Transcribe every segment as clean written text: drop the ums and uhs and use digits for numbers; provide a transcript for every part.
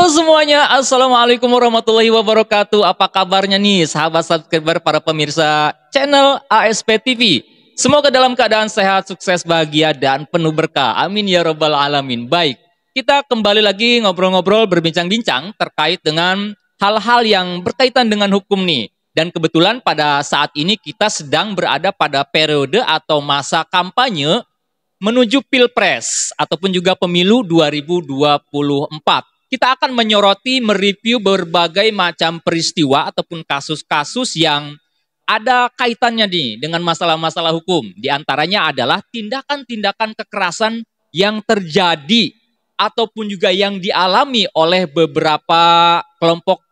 Halo semuanya, Assalamualaikum warahmatullahi wabarakatuh. Apa kabarnya nih sahabat subscriber para pemirsa channel ASP TV? Semoga dalam keadaan sehat, sukses, bahagia, dan penuh berkah. Amin ya robbal alamin. Baik, kita kembali lagi ngobrol-ngobrol, berbincang-bincang terkait dengan hal-hal yang berkaitan dengan hukum nih. Dan kebetulan pada saat ini kita sedang berada pada periode atau masa kampanye menuju Pilpres ataupun juga pemilu 2024. Kita akan menyoroti, mereview berbagai macam peristiwa ataupun kasus-kasus yang ada kaitannya nih dengan masalah-masalah hukum. Di antaranya adalah tindakan-tindakan kekerasan yang terjadi ataupun juga yang dialami oleh beberapa kelompok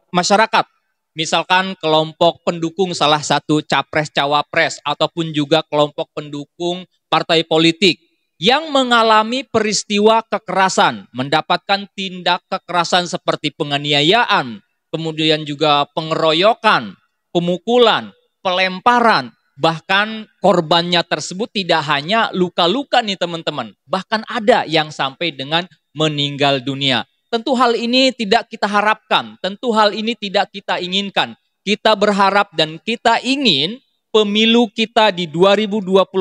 masyarakat. Misalkan kelompok pendukung salah satu capres-cawapres ataupun juga kelompok pendukung partai politik yang mengalami peristiwa kekerasan, mendapatkan tindak kekerasan seperti penganiayaan, kemudian juga pengeroyokan, pemukulan, pelemparan, bahkan korbannya tersebut tidak hanya luka-luka nih teman-teman, bahkan ada yang sampai dengan meninggal dunia. Tentu hal ini tidak kita harapkan, tentu hal ini tidak kita inginkan. Kita berharap dan kita ingin pemilu kita di 2024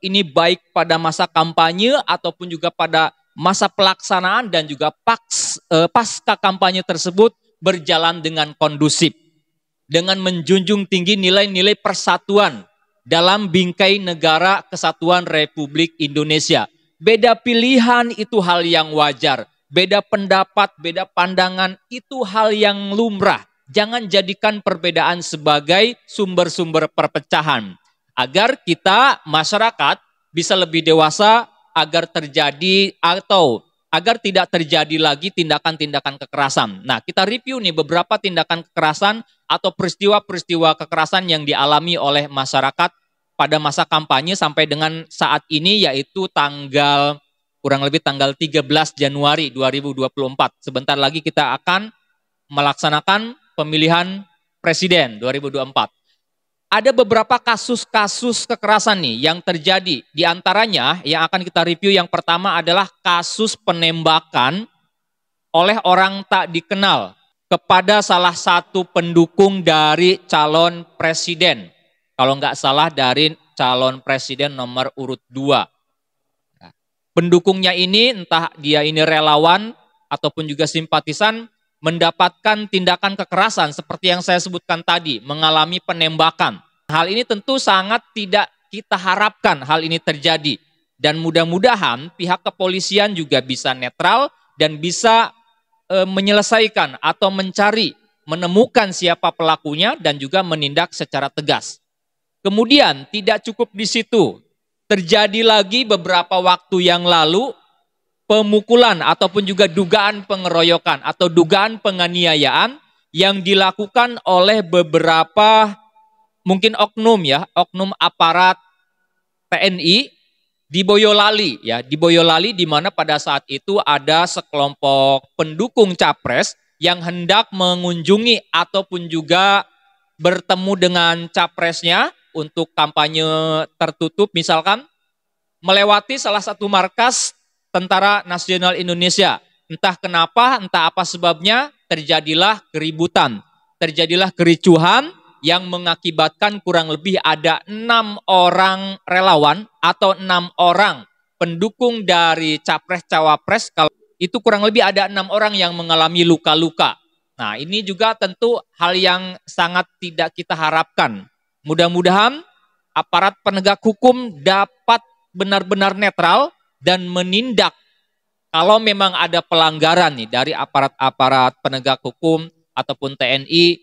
ini baik pada masa kampanye ataupun juga pada masa pelaksanaan dan juga pasca kampanye tersebut berjalan dengan kondusif. Dengan menjunjung tinggi nilai-nilai persatuan dalam bingkai negara kesatuan Republik Indonesia. Beda pilihan itu hal yang wajar. Beda pendapat, beda pandangan itu hal yang lumrah. Jangan jadikan perbedaan sebagai sumber-sumber perpecahan. Agar kita, masyarakat, bisa lebih dewasa agar terjadi atau agar tidak terjadi lagi tindakan-tindakan kekerasan. Nah, kita review nih beberapa tindakan kekerasan atau peristiwa-peristiwa kekerasan yang dialami oleh masyarakat pada masa kampanye sampai dengan saat ini, yaitu kurang lebih tanggal 13 Januari 2024. Sebentar lagi kita akan melaksanakan pemilihan presiden 2024. Ada beberapa kasus-kasus kekerasan nih yang terjadi. Di antaranya yang akan kita review yang pertama adalah kasus penembakan oleh orang tak dikenal kepada salah satu pendukung dari calon presiden. Kalau nggak salah dari calon presiden nomor urut 2. Pendukungnya ini entah dia ini relawan ataupun juga simpatisan mendapatkan tindakan kekerasan seperti yang saya sebutkan tadi, mengalami penembakan. Hal ini tentu sangat tidak kita harapkan hal ini terjadi. Dan mudah-mudahan pihak kepolisian juga bisa netral dan bisa menyelesaikan atau menemukan siapa pelakunya dan juga menindak secara tegas. Kemudian tidak cukup di situ. Terjadi lagi beberapa waktu yang lalu pemukulan ataupun juga dugaan pengeroyokan atau dugaan penganiayaan yang dilakukan oleh beberapa mungkin oknum aparat TNI di Boyolali di mana pada saat itu ada sekelompok pendukung capres yang hendak mengunjungi ataupun juga bertemu dengan capresnya untuk kampanye tertutup, misalkan melewati salah satu markas Tentara Nasional Indonesia. Entah kenapa, entah apa sebabnya, terjadilah keributan. Terjadilah kericuhan yang mengakibatkan kurang lebih ada 6 orang relawan atau 6 orang pendukung dari capres-cawapres. Kalau itu kurang lebih ada 6 orang yang mengalami luka-luka. Nah, ini juga tentu hal yang sangat tidak kita harapkan. Mudah-mudahan aparat penegak hukum dapat benar-benar netral dan menindak kalau memang ada pelanggaran nih dari aparat-aparat penegak hukum ataupun TNI,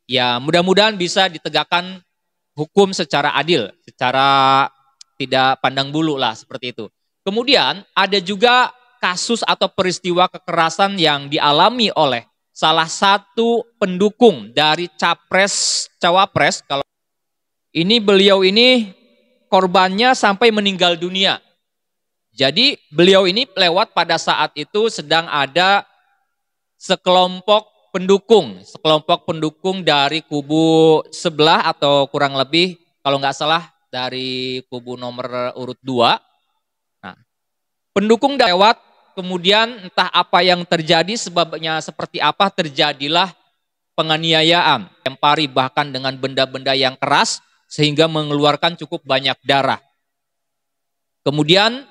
ya mudah-mudahan bisa ditegakkan hukum secara adil, secara tidak pandang bulu lah seperti itu. Kemudian ada juga kasus atau peristiwa kekerasan yang dialami oleh salah satu pendukung dari capres-cawapres. Kalau beliau ini korbannya sampai meninggal dunia. Jadi beliau ini lewat pada saat itu sedang ada sekelompok pendukung dari kubu sebelah atau kurang lebih kalau nggak salah dari kubu nomor urut 2. Nah, pendukung lewat kemudian entah apa yang terjadi, sebabnya seperti apa, terjadilah penganiayaan, lempari bahkan dengan benda-benda yang keras sehingga mengeluarkan cukup banyak darah. Kemudian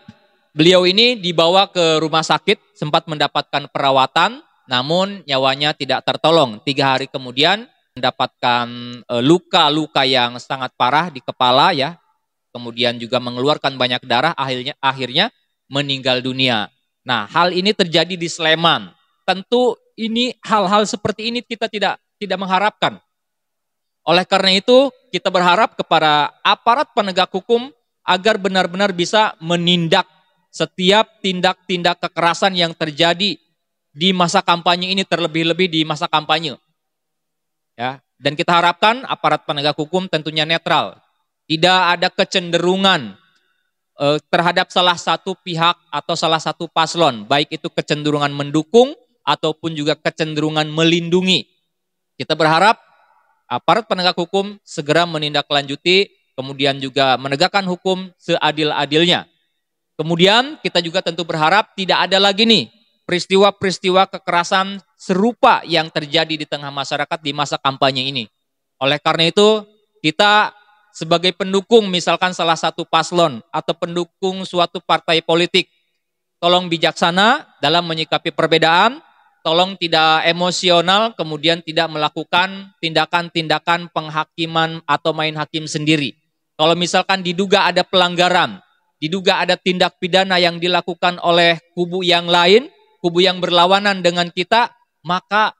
beliau ini dibawa ke rumah sakit, sempat mendapatkan perawatan, namun nyawanya tidak tertolong. 3 hari kemudian mendapatkan luka-luka yang sangat parah di kepala ya. Kemudian juga mengeluarkan banyak darah, akhirnya meninggal dunia. Nah, hal ini terjadi di Sleman. Tentu ini hal-hal seperti ini kita tidak mengharapkan. Oleh karena itu, kita berharap kepada aparat penegak hukum agar benar-benar bisa menindak setiap tindak-tindak kekerasan yang terjadi di masa kampanye ini, terlebih-lebih di masa kampanye. Ya, dan kita harapkan aparat penegak hukum tentunya netral. Tidak ada kecenderungan terhadap salah satu pihak atau salah satu paslon, baik itu kecenderungan mendukung ataupun juga kecenderungan melindungi. Kita berharap aparat penegak hukum segera menindaklanjuti, kemudian juga menegakkan hukum seadil-adilnya. Kemudian kita juga tentu berharap tidak ada lagi nih peristiwa-peristiwa kekerasan serupa yang terjadi di tengah masyarakat di masa kampanye ini. Oleh karena itu, kita sebagai pendukung misalkan salah satu paslon atau pendukung suatu partai politik, tolong bijaksana dalam menyikapi perbedaan, tolong tidak emosional, kemudian tidak melakukan tindakan-tindakan penghakiman atau main hakim sendiri. Kalau misalkan diduga ada pelanggaran, diduga ada tindak pidana yang dilakukan oleh kubu yang lain, kubu yang berlawanan dengan kita, maka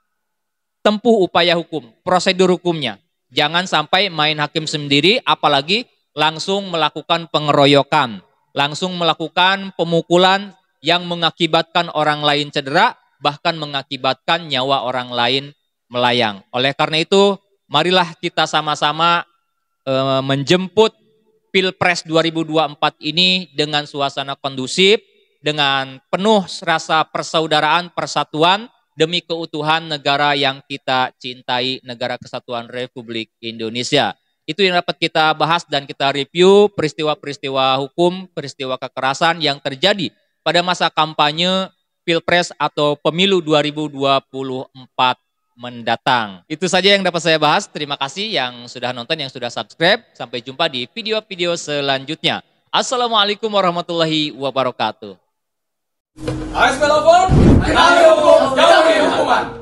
tempuh upaya hukum, prosedur hukumnya. Jangan sampai main hakim sendiri, apalagi langsung melakukan pengeroyokan, langsung melakukan pemukulan yang mengakibatkan orang lain cedera, bahkan mengakibatkan nyawa orang lain melayang. Oleh karena itu, marilah kita sama-sama menjemput Pilpres 2024 ini dengan suasana kondusif, dengan penuh rasa persaudaraan, persatuan, demi keutuhan negara yang kita cintai, negara kesatuan Republik Indonesia. Itu yang dapat kita bahas dan kita review peristiwa-peristiwa hukum, peristiwa kekerasan yang terjadi pada masa kampanye Pilpres atau Pemilu 2024 mendatang. Itu saja yang dapat saya bahas. Terima kasih yang sudah nonton, yang sudah subscribe. Sampai jumpa di video-video selanjutnya. Assalamualaikum warahmatullahi wabarakatuh. ASP lapor, kami hukum, jauhi hukuman.